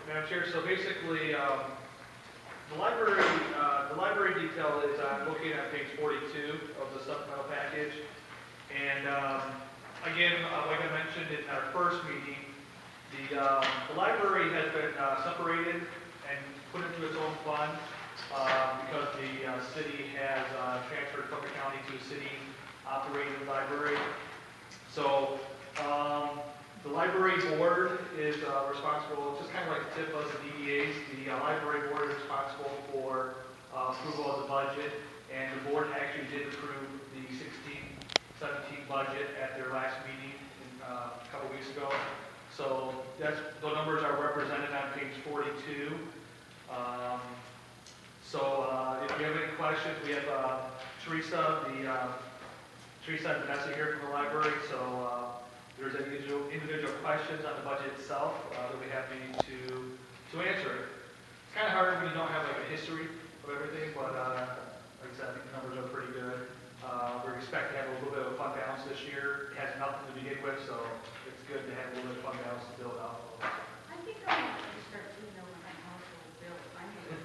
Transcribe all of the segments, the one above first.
Madam Chair, so basically, the library detail is located on page 42 of the supplemental package. And again, like I mentioned in our first meeting, the library has been separated and put into its own fund because the city has transferred from the county to a city-operated library. So the library board is responsible, just kind of like the tip of the DDAs. The library board is responsible for approval of the budget, and the board actually did approve the 16-17 budget at their last meeting a couple weeks ago. So the numbers are represented on page 42. If you have any questions, we have Teresa and Vanessa here from the library. So if there's any individual questions on the budget itself, they'll be happy to answer it. It's kind of hard when you don't have like a history of everything, but like I said, I think the numbers are pretty good. We expect to have a little bit of a fund balance this year. It has nothing to begin with, so it's good to have a little bit of fund balance to build up. I think I'm going to start doing over my household bills. I'm going to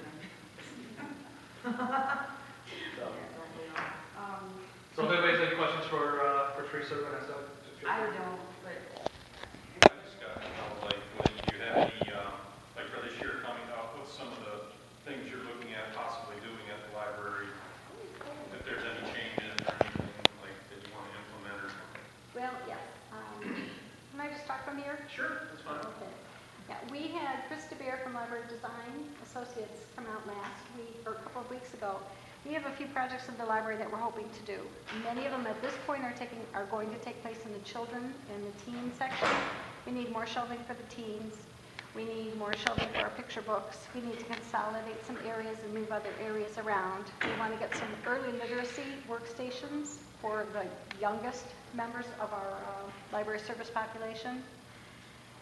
So if anybody has any questions for Teresa or Vanessa? I don't, but I just got to know, like, when you have any, like for this year coming up, what's some of the things you're looking at possibly doing at the library? If there's any changes or anything like that you want to implement or something? Well, yes. Can I just talk from here? Sure, that's fine. Okay. Yeah, we had Chris DeBeer from Library Design Associates come out last week, or a couple of weeks ago. We have a few projects in the library that we're hoping to do. Many of them at this point are going to take place in the children and the teen section. We need more shelving for the teens. We need more shelving for our picture books. We need to consolidate some areas and move other areas around. We want to get some early literacy workstations for the youngest members of our library service population.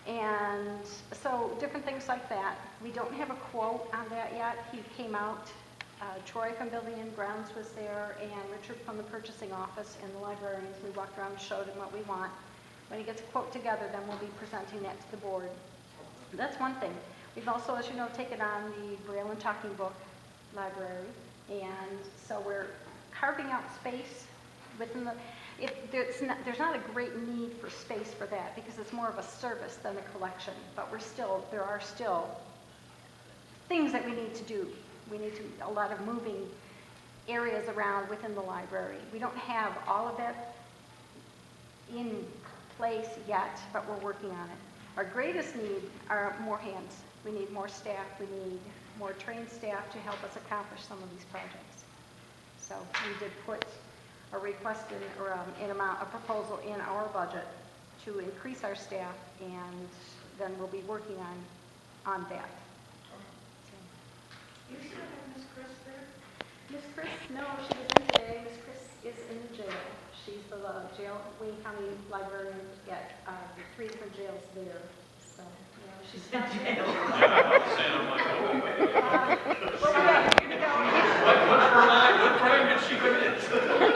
And so different things like that. We don't have a quote on that yet. He came out. Troy from Building and Grounds was there, and Richard from the purchasing office and the librarians. We walked around and showed him what we want. When he gets a quote together, then we'll be presenting that to the board. That's one thing. We've also, as you know, taken on the Braille and Talking Book library, and so we're carving out space within the. There's not a great need for space for that because it's more of a service than a collection. But there are still things that we need to do. We need a lot of moving areas around within the library. We don't have all of that in place yet, but we're working on it. Our greatest need are more hands. We need more staff. We need more trained staff to help us accomplish some of these projects. So we did put a request a proposal in our budget to increase our staff, and then we'll be working on that. you still have Miss Chris there? Miss Chris, no, she was in today. Miss Chris is in the jail. She's the Wayne County librarian at the 3 different jails there. So, you know, she's in jail.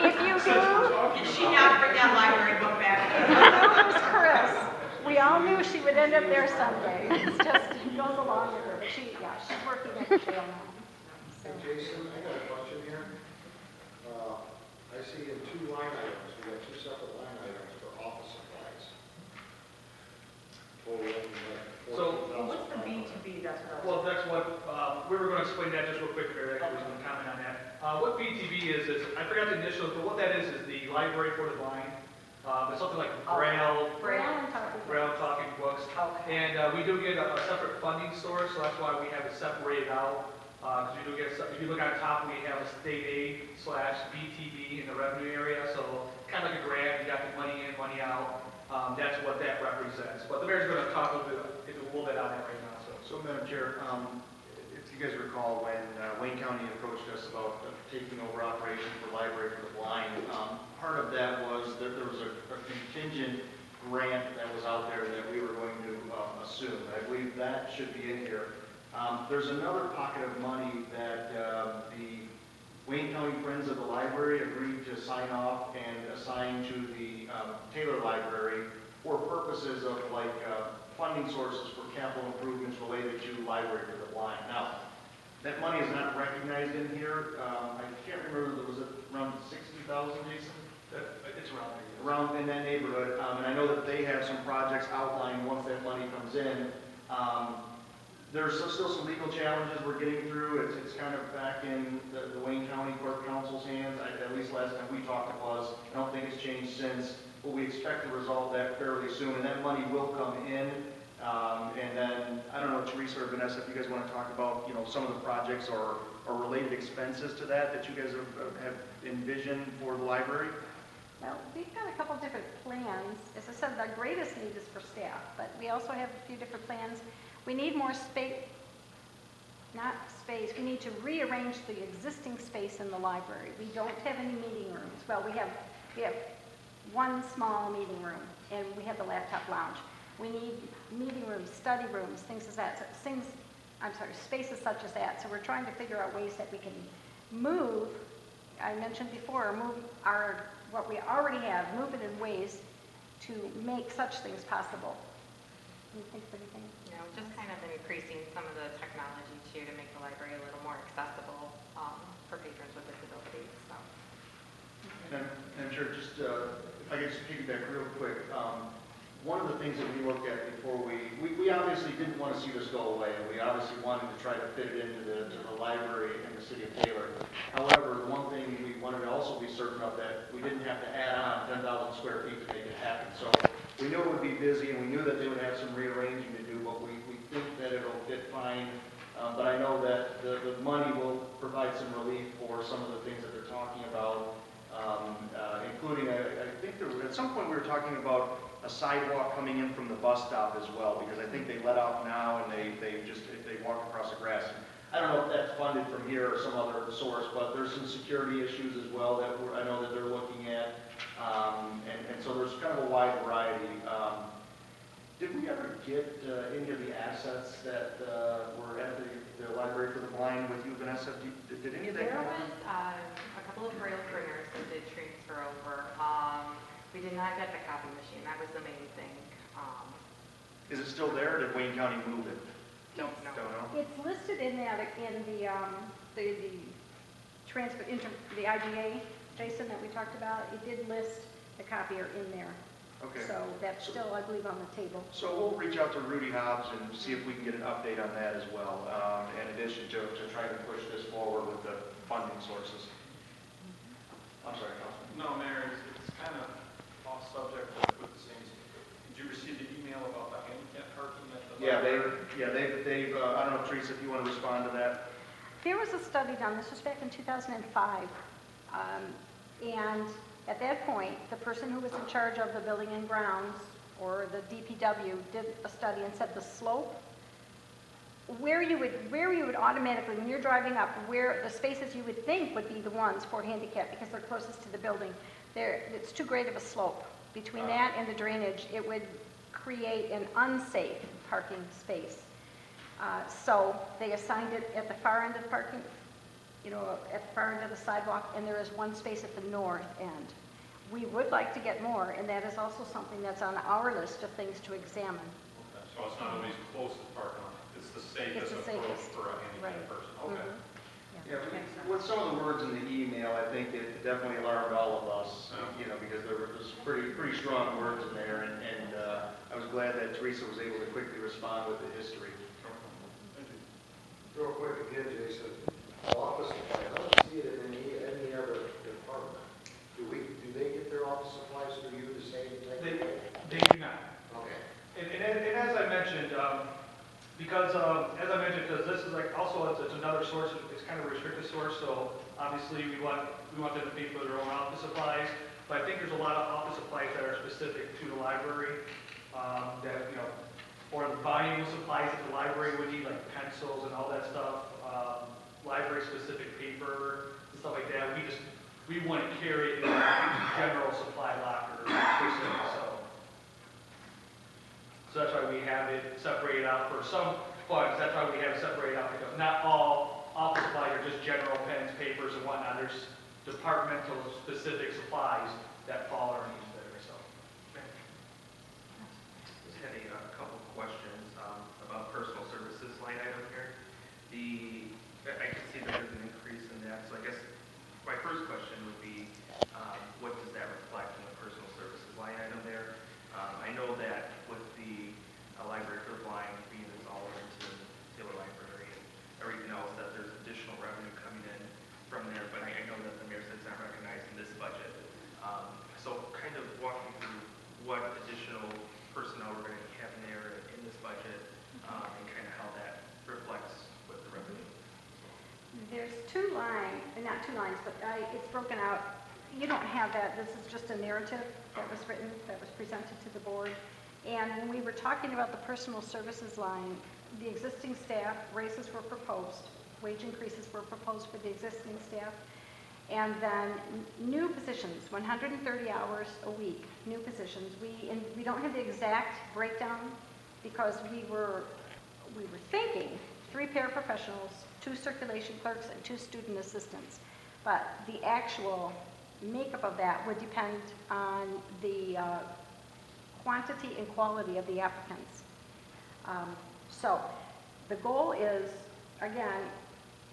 If you do, Did she not bring that library book back? Miss Chris, we all knew she would end up there someday. It's just, it goes along with her. But she's working at the jail now. So. Hey Jason, I got a question here. I see in 2 line items, we got 2 separate line items for office supplies. What's the B2B? That's what I was. Well, that's what, we were going to explain that just real quick, Barry, I was going to comment on that. What BTV is, I forgot the initials, but what that is the Library for the Blind. It's something like Braille talking books. Okay. And we do get a separate funding source, so that's why we have it separated out. Because you do get, if you look on top, we have a state aid / BTV in the revenue area, so kind of like a grant, you got the money in, money out. That's what that represents. But the mayor's going to talk a little bit on that right now. So, Madam Chair, if you guys recall when Wayne County approached us about taking over operation for Library for the Blind, part of that was that there was a contingent grant that was out there that we were going to assume. I believe that should be in here. There's another pocket of money that the Wayne County Friends of the Library agreed to sign off and assign to the Taylor Library for purposes of like funding sources for capital improvements related to library for the blind. Now, that money is not recognized in here. I can't remember, was it around 60,000, Jason? It's around there. Around in that neighborhood, and I know that they have some projects outlined once that money comes in. There's still some legal challenges we're getting through. It's kind of back in the Wayne County Court Council's hands. At least last time we talked it was. I don't think it's changed since, but we expect to resolve that fairly soon, and that money will come in. And then, I don't know, Teresa or Vanessa, if you guys want to talk about, some of the projects or related expenses to that you guys have envisioned for the library? Well, we've got a couple different plans. As I said, the greatest need is for staff, but we also have a few different plans. We need more space, we need to rearrange the existing space in the library. We don't have any meeting rooms. Well, we have one small meeting room, and we have the laptop lounge. We need meeting rooms, study rooms, things as that, spaces such as that. So we're trying to figure out ways that we can move, I mentioned before, move what we already have, move it in ways to make such things possible. Can you think of anything? Just kind of increasing some of the technology too to make the library a little more accessible for patrons with disabilities. So. And I'm sure, just if I could just piggyback real quick, one of the things that we looked at before we obviously didn't want to see this go away, and we obviously wanted to try to fit it into the library in the city of Taylor. However, one thing we wanted to also be certain of that we didn't have to add on 10,000 square feet to make it happen. So we knew it would be busy, and we knew that they would have some rearranging to do, but we think that it'll fit fine. But I know that the money will provide some relief for some of the things that they're talking about, including, I think at some point we were talking about a sidewalk coming in from the bus stop as well, because I think they let out now and they walk across the grass. I don't know if that's funded from here or some other source, but there's some security issues as well that I know that they're looking at. And so there's kind of a wide variety. Did we ever get any of the assets that were at the library for the blind with you, Vanessa? Did any of that? There was a couple of braille printers that did transfer over. We did not get the copy machine. That was the main thing. Is it still there, or did Wayne County move it? Don't know. Don't know. It's listed in the IGA, Jason, that we talked about. It did list the copier in there. Okay. So that's still, I believe, on the table. So we'll reach out to Rudy Hobbs and see if we can get an update on that as well, in addition to try to push this forward with the funding sources. I'm sorry, Councilman. No, Mayor, it's kind of off subject with the same. Did you receive the email about the handicap parking at the library? They've, I don't know, Teresa, if you want to respond to that. There was a study done, this was back in 2005, and at that point, the person who was in charge of the building and grounds, or the DPW, did a study and said the slope, where you would automatically, when you're driving up, where the spaces you would think would be the ones for handicap, because they're closest to the building, it's too great of a slope. Between that and the drainage, it would create an unsafe parking space. So they assigned it at the far end of parking, at the far end of the sidewalk, and there is one space at the north end. We would like to get more, and that is also something that's on our list of things to examine. Okay, so it's not always closest parking lot, it's the safest It's the approach safest. for a handicapped person. Okay. Mhm. Yeah, with some of the words in the email, I think it definitely alarmed all of us, because there was pretty strong words in there, and I was glad that Teresa was able to quickly respond with the history. Thank you. Real quick again, Jason, office supplies, I don't see it in any other department. Do they get their office supplies through you the same thing? They do not. Okay. And as I mentioned, because this is it's another source, it's kind of a restricted source, so obviously we want them to pay for their own office supplies, but I think there's a lot of office supplies that are specific to the library, or the volume of supplies that the library would need, like pencils and all that stuff, library-specific paper and stuff like that. We wouldn't carry it in general supply lockers per se, so that's why we have it separated out for some funds. That's why we have it separated out, because not all office supplies are just general pens, papers, and whatnot. There's departmental specific supplies that fall underneath there, so. Just had a couple of questions about personal services line item here. I can see that there's an increase in that, so I guess my first question would be, what does that reflect in the personal services line item there? I know that with the library for the blind being installed into the Taylor Library and everything else, that there's additional revenue coming in from there, but I know that the mayor said it's not recognized in this budget. So kind of walk me through what additional personnel we're going to have in there in this budget, and kind of how that reflects with the revenue. There's two lines, not two lines, but it's broken out. You don't have that, this is just a narrative that was written, that was presented to the board. And when we were talking about the personal services line, the existing staff, raises were proposed, wage increases were proposed for the existing staff. And then new positions, 130 hours a week, new positions. We don't have the exact breakdown because we were thinking 3 paraprofessionals, 2 circulation clerks, and 2 student assistants. But the actual makeup of that would depend on the quantity and quality of the applicants. So the goal is, again,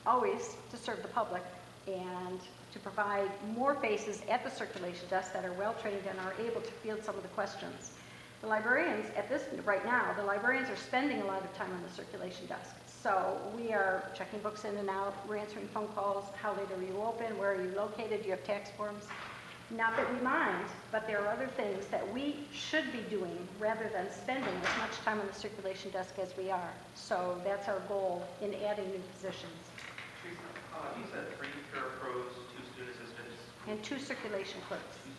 always to serve the public and to provide more faces at the circulation desk that are well-trained and are able to field some of the questions. The librarians, right now, the librarians are spending a lot of time on the circulation desk. So we are checking books in and out, we're answering phone calls, how late are you open, where are you located, do you have tax forms? Not that we mind, but there are other things that we should be doing rather than spending as much time on the circulation desk as we are. So that's our goal in adding new positions. Teresa, you said 3 parapros, 2 student assistants, And 2 circulation clerks. 2